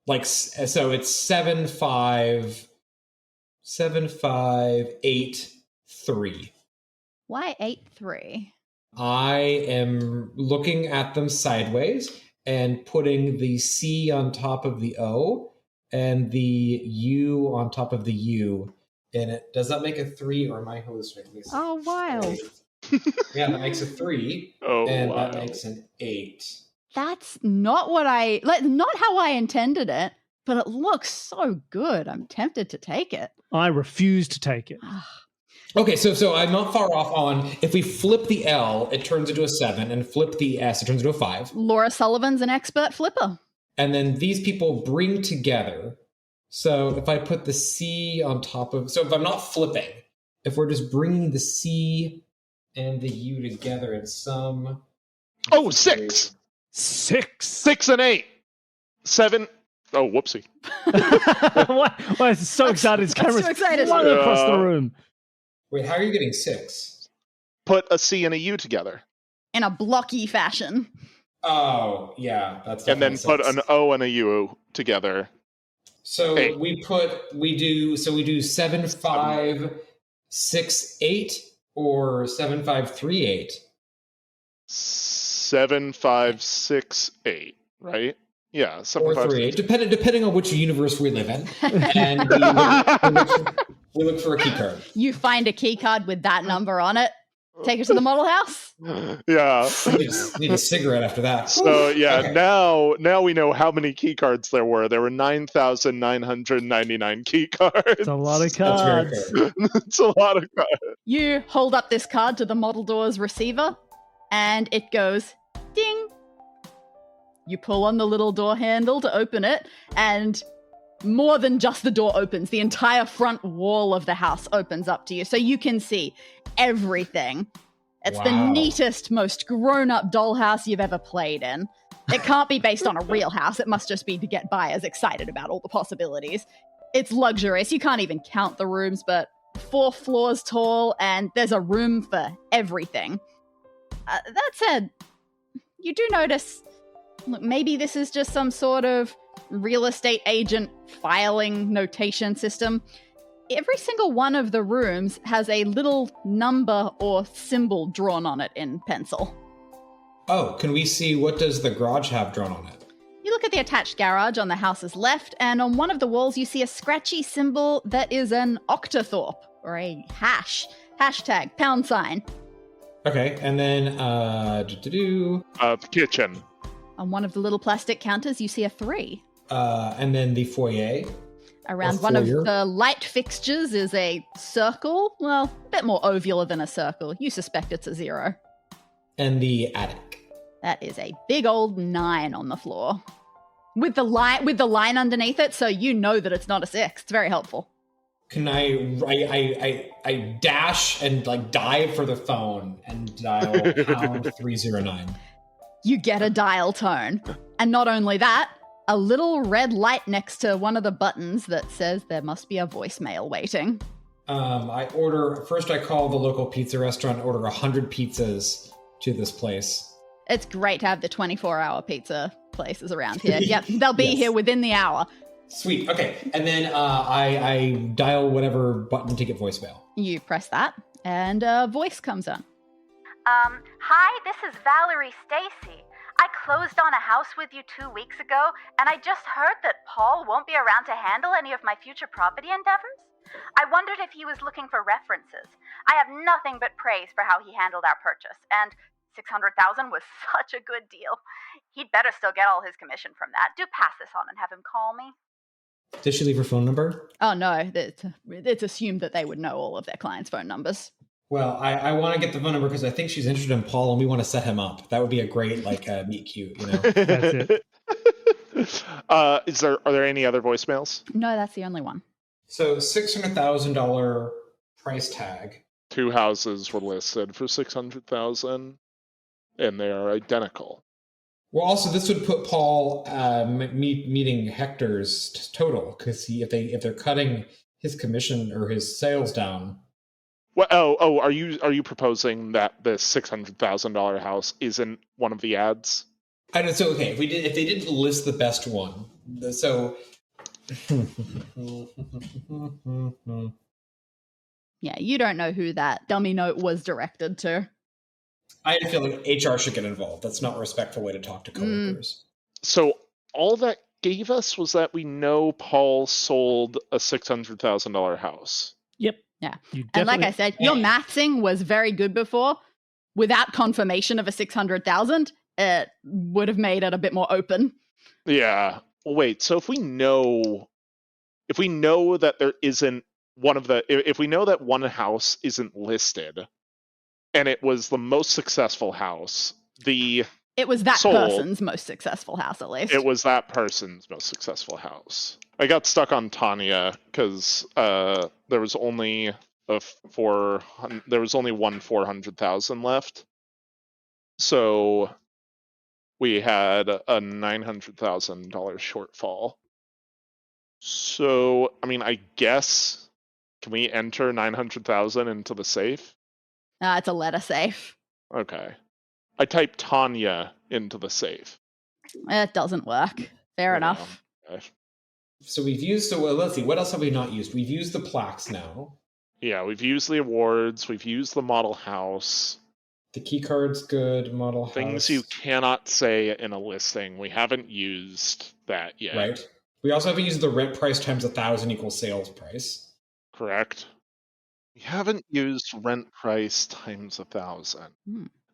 Like, so it's 7, 5, 8, 3. Why 8, 3? I am looking at them sideways and putting the C on top of the O and the U on top of the U in it. Does that make a 3, or am I hallucinating? Oh, wild. Yeah, that makes a 3. And that makes an 8. That's not not how I intended it, but it looks so good. I'm tempted to take it. I refuse to take it. Okay, so I'm not far off on, if we flip the L, it turns into a 7, and flip the S, it turns into a 5. Laura Sullivan's an expert flipper. And then these people bring together. So if I put the C on top of, so if I'm not flipping, if we're just bringing the C and the U together in some... Oh, 6! 6 and 8. 7... Oh, whoopsie. Why is it so excited? His camera's so excited. flying across the room. Wait, how are you getting 6? Put a C and a U together. In a blocky fashion. Oh, yeah. That's and then put an O and a U together. So 8. we do 7, 5, 6, 8, or 7, 5, 3, 8. 7, 5, 6, 8, right? Yeah, 7, or 5, 3, 8, 6, depending on which universe we live in. And we look for a key card. You find a key card with that number on it. Take it to the model house. Yeah. Need a cigarette after that. So yeah, okay. Now we know how many key cards there were. There were 9,999 key cards. It's a lot of cards. It's a lot of cards. You hold up this card to the model door's receiver, and it goes ding. You pull on the little door handle to open it, and more than just the door opens, the entire front wall of the house opens up to you, so you can see everything. It's the neatest, most grown-up dollhouse you've ever played in. It can't be based on a real house. It must just be to get buyers excited about all the possibilities. It's luxurious. You can't even count the rooms, but 4 floors tall, and there's a room for everything. That said, you do notice... Look, maybe this is just some sort of real estate agent filing notation system. Every single one of the rooms has a little number or symbol drawn on it in pencil. Oh, can we see, what does the garage have drawn on it? You look at the attached garage on the house's left, and on one of the walls you see a scratchy symbol that is an octothorpe, or a hashtag, £. Okay, and then, kitchen. On one of the little plastic counters, you see a 3. And then the foyer. Around one of the light fixtures is a circle. Well, a bit more ovular than a circle. You suspect it's a 0. And the attic. That is a big old 9 on the floor. With the line underneath it, so you know that it's not a 6. It's very helpful. Can I dash and like dive for the phone and dial pound 309? You get a dial tone. And not only that, a little red light next to one of the buttons that says there must be a voicemail waiting. I call the local pizza restaurant, order 100 pizzas to this place. It's great to have the 24-hour pizza places around here. Yep, they'll be here within the hour. Sweet. Okay. And then I dial whatever button to get voicemail. You press that, and a voice comes on. Hi, this is Valerie Stacy. I closed on a house with you 2 weeks ago, and I just heard that Paul won't be around to handle any of my future property endeavors. I wondered if he was looking for references. I have nothing but praise for how he handled our purchase, and $600,000 was such a good deal. He'd better still get all his commission from that. Do pass this on and have him call me. Did she leave her phone number? Oh, no. It's assumed that they would know all of their clients' phone numbers. Well, I want to get the phone number because I think she's interested in Paul and we want to set him up. That would be a great, meet cute, That's it. Are there any other voicemails? No, that's the only one. So $600,000 price tag. 2 houses were listed for $600,000, and they are identical. Well, also this would put Paul meeting Hector's total because if they're cutting his commission or his sales down. Well, are you proposing that this $600,000 house isn't one of the ads? I don't. So okay, if they didn't list the best one, so. Yeah, you don't know who that dummy note was directed to. I feel like HR should get involved. That's not a respectful way to talk to coworkers. So all that gave us was that we know Paul sold a $600,000 house. Yep. Yeah. And like I said, your mathsing was very good before. Without confirmation of a 600,000, it would have made it a bit more open. Yeah. Well, wait. So if we know that there isn't if we know that one house isn't listed, and it was the most successful house, it was that person's most successful house, at least. It was that person's most successful house. I got stuck on Tanya because there was only one 400,000 left, so we had a $900,000 shortfall. So, I mean, I guess, can we enter 900,000 into the safe? It's a letter safe. Okay. I typed Tanya into the safe. It doesn't work. Fair enough. Okay. So we've used, let's see, what else have we not used? We've used the plaques now. Yeah, we've used the awards. We've used the model house. The key card's good, model house. Things you cannot say in a listing. We haven't used that yet. Right. We also haven't used the rent price times 1,000 equals sales price. Correct. We haven't used rent price times 1,000.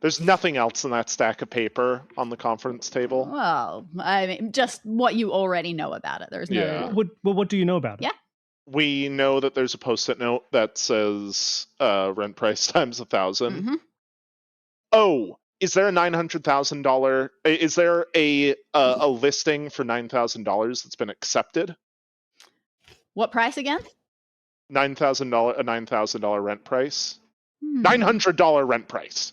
There's nothing else in that stack of paper on the conference table. Well, I mean, just what you already know about it. There's no... Yeah. What do you know about it? Yeah. We know that there's a post-it note that says rent price times 1,000. Mm-hmm. Oh, is there a $900,000? Is there a listing for $9,000 that's been accepted? What price again? $9,000, a $9,000 rent price. $900 rent price.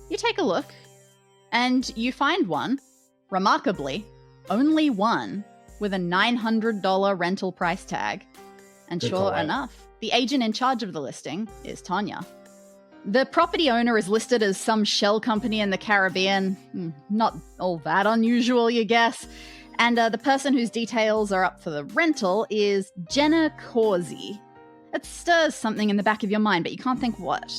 You take a look, and you find one, remarkably, only one, with a $900 rental price tag. And Good sure call. enough, the agent in charge of the listing is Tanya. The property owner is listed as some shell company in the Caribbean. Not all that unusual, you guess. And the person whose details are up for the rental is Jenna Causey. It stirs something in the back of your mind, but you can't think what.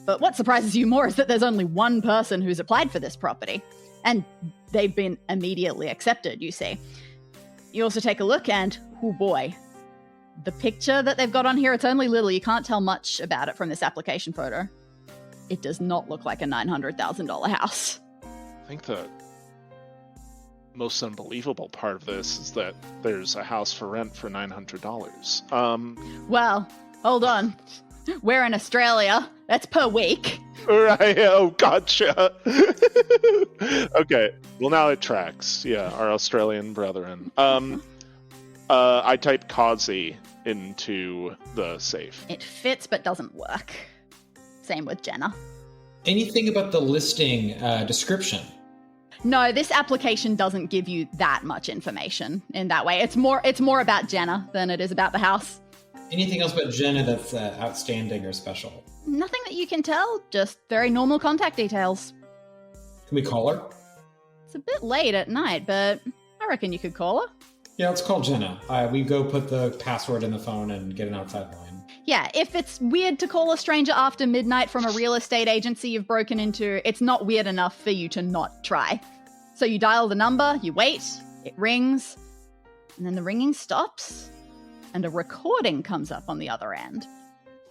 But what surprises you more is that there's only one person who's applied for this property. And they've been immediately accepted, you see. You also take a look and, oh boy, the picture that they've got on here, it's only little. You can't tell much about it from this application photo. It does not look like a $900,000 house. I think the most unbelievable part of this is that there's a house for rent for $900. Well, hold on. We're in Australia. That's per week. Right. Oh, gotcha. Okay. Well, now it tracks. Yeah, our Australian brethren. I typed Causey into the safe. It fits but doesn't work. Same with Jenna. Anything about the listing description? No, this application doesn't give you that much information in that way. It's more about Jenna than it is about the house. Anything else about Jenna that's outstanding or special? Nothing that you can tell, just very normal contact details. Can we call her? It's a bit late at night, but I reckon you could call her. Yeah, let's call Jenna. We go put the password in the phone and get an outside line. Yeah, if it's weird to call a stranger after midnight from a real estate agency you've broken into, it's not weird enough for you to not try. So you dial the number, you wait, it rings, and then the ringing stops, and a recording comes up on the other end.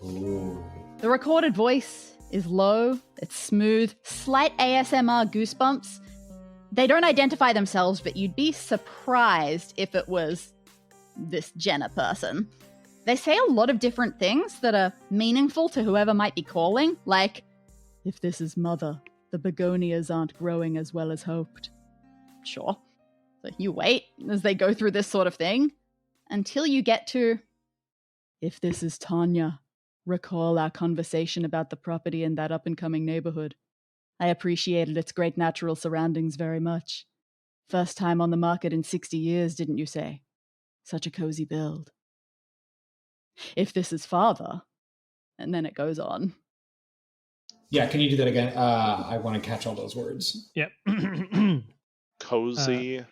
Ooh. The recorded voice is low, it's smooth, slight ASMR goosebumps. They don't identify themselves, but you'd be surprised if it was this Jenna person. They say a lot of different things that are meaningful to whoever might be calling, like, if this is mother, the begonias aren't growing as well as hoped. Sure. So you wait as they go through this sort of thing until you get to, if this is Tanya, recall our conversation about the property in that up-and-coming neighborhood. I appreciated its great natural surroundings very much. First time on the market in 60 years, didn't you say? Such a cozy build. If this is father, and then it goes on. Yeah, can you do that again? I want to catch all those words. Yep. Cozy.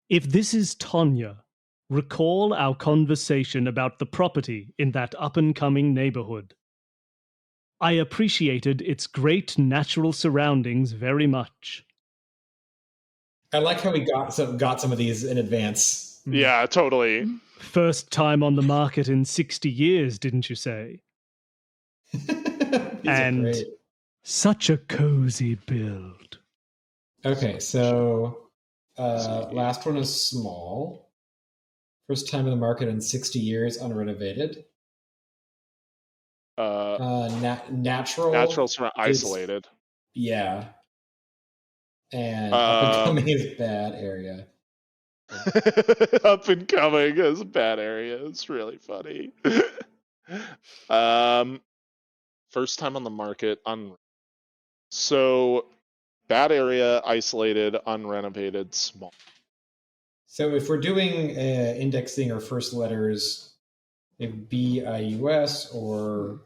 If this is Tanya, recall our conversation about the property in that up-and-coming neighborhood. I appreciated its great natural surroundings very much. I like how we got some of these in advance. Yeah, totally. First time on the market in 60 years, didn't you say? And such a cozy build. Okay, so last one is small. First time in the market in 60 years, unrenovated. Natural isolated. Yeah. And up and coming is bad area. Up and coming is bad area. It's really funny. First time on the market. So bad area, isolated, unrenovated, small. So if we're doing indexing our first letters, it'd be BIUS, or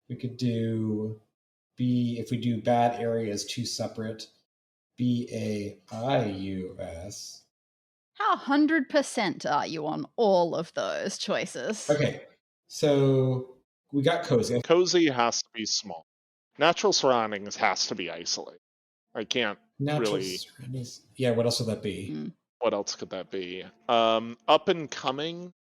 we could do B, if we do bad areas, two separate, BAIUS. How 100% are you on all of those choices? Okay, so we got cozy. Cozy has to be small. Natural surroundings has to be isolated. I can't really. Yeah, what else would that be? What else could that be? Up and coming.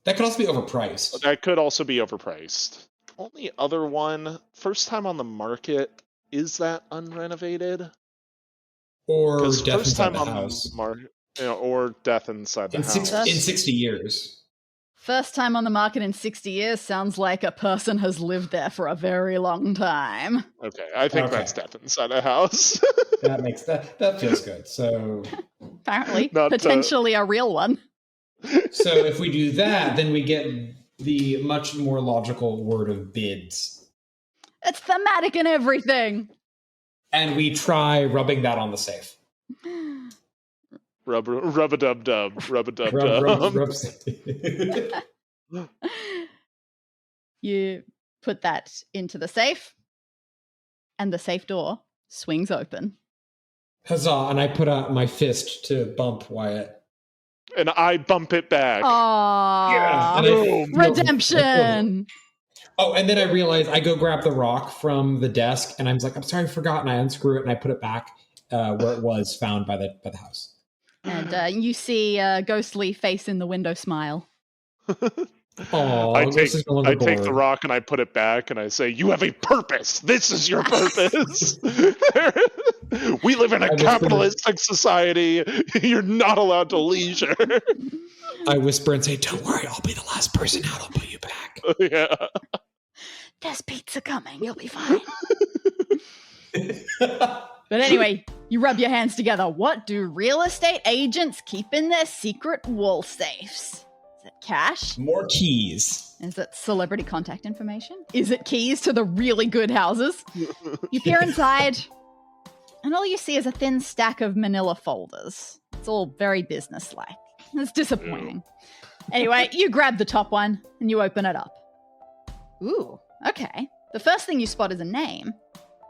That could also be overpriced. That could also be overpriced. Only other one, first time on the market, is that unrenovated? Or death first inside time the on house. Or death inside the house. In 60 years. First time on the market in 60 years sounds like a person has lived there for a very long time. Okay, I think that's death inside a house. that feels good. So apparently, potentially a real one. So if we do that, then we get the much more logical word of bids. It's thematic and everything. And we try rubbing that on the safe. Rub-a-dub-dub. Rub-a-dub-dub. You put that into the safe, and the safe door swings open. Huzzah, and I put out my fist to bump Wyatt. And I bump it back. Aww. Yeah. Redemption. Oh, and then I realized I go grab the rock from the desk, and I'm like, I'm sorry, I forgot, and I unscrew it, and I put it back where it was found by the house. And you see a ghostly face in the window smile. Aww, I take the rock and I put it back, and I say, "You have a purpose. This is your purpose. We live in a capitalistic society. You're not allowed to leisure." I whisper and say, "Don't worry, I'll be the last person out. I'll put you back." Yeah. There's pizza coming. You'll be fine. But anyway, you rub your hands together. What do real estate agents keep in their secret wall safes? Is it cash? More keys. Is it celebrity contact information? Is it keys to the really good houses? You peer inside, and all you see is a thin stack of manila folders. It's all very businesslike. It's disappointing. Anyway, you grab the top one, and you open it up. Ooh, okay. The first thing you spot is a name.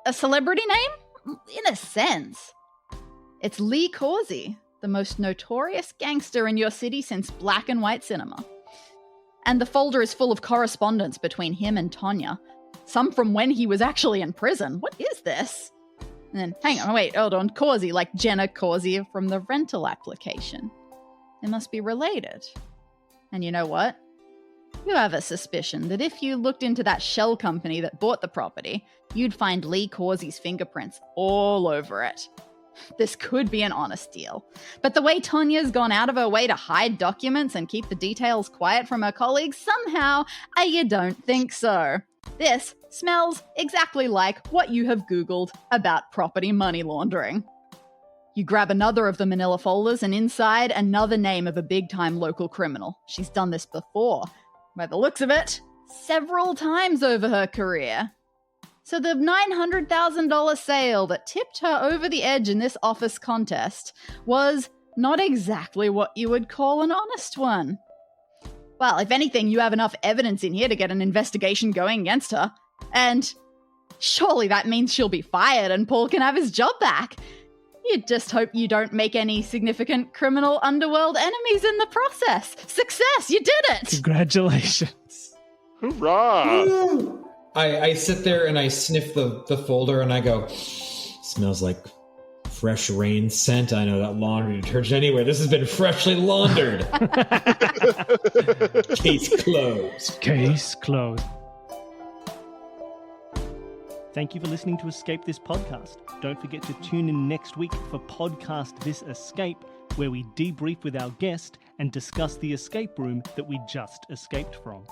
A celebrity name? In a sense. It's Lee Causey, the most notorious gangster in your city since black and white cinema. And the folder is full of correspondence between him and Tonya, some from when he was actually in prison. What is this? And then, hang on, wait, hold on, Causey, like Jenna Causey from the rental application. They must be related. And you know what? You have a suspicion that if you looked into that shell company that bought the property, you'd find Lee Causey's fingerprints all over it. This could be an honest deal. But the way Tonya's gone out of her way to hide documents and keep the details quiet from her colleagues, somehow, you don't think so. This smells exactly like what you have Googled about property money laundering. You grab another of the manila folders and inside another name of a big-time local criminal. She's done this before. By the looks of it, several times over her career. So the $900,000 sale that tipped her over the edge in this office contest was not exactly what you would call an honest one. Well, if anything, you have enough evidence in here to get an investigation going against her. And surely that means she'll be fired and Paul can have his job back. You just hope you don't make any significant criminal underworld enemies in the process. Success! You did it! Congratulations. Hoorah! I sit there and I sniff the folder and I go, smells like fresh rain scent. I know that laundry detergent. Anyway, this has been freshly laundered. Case closed. Case closed. Thank you for listening to Escape This Podcast. Don't forget to tune in next week for Podcast This Escape, where we debrief with our guest and discuss the escape room that we just escaped from.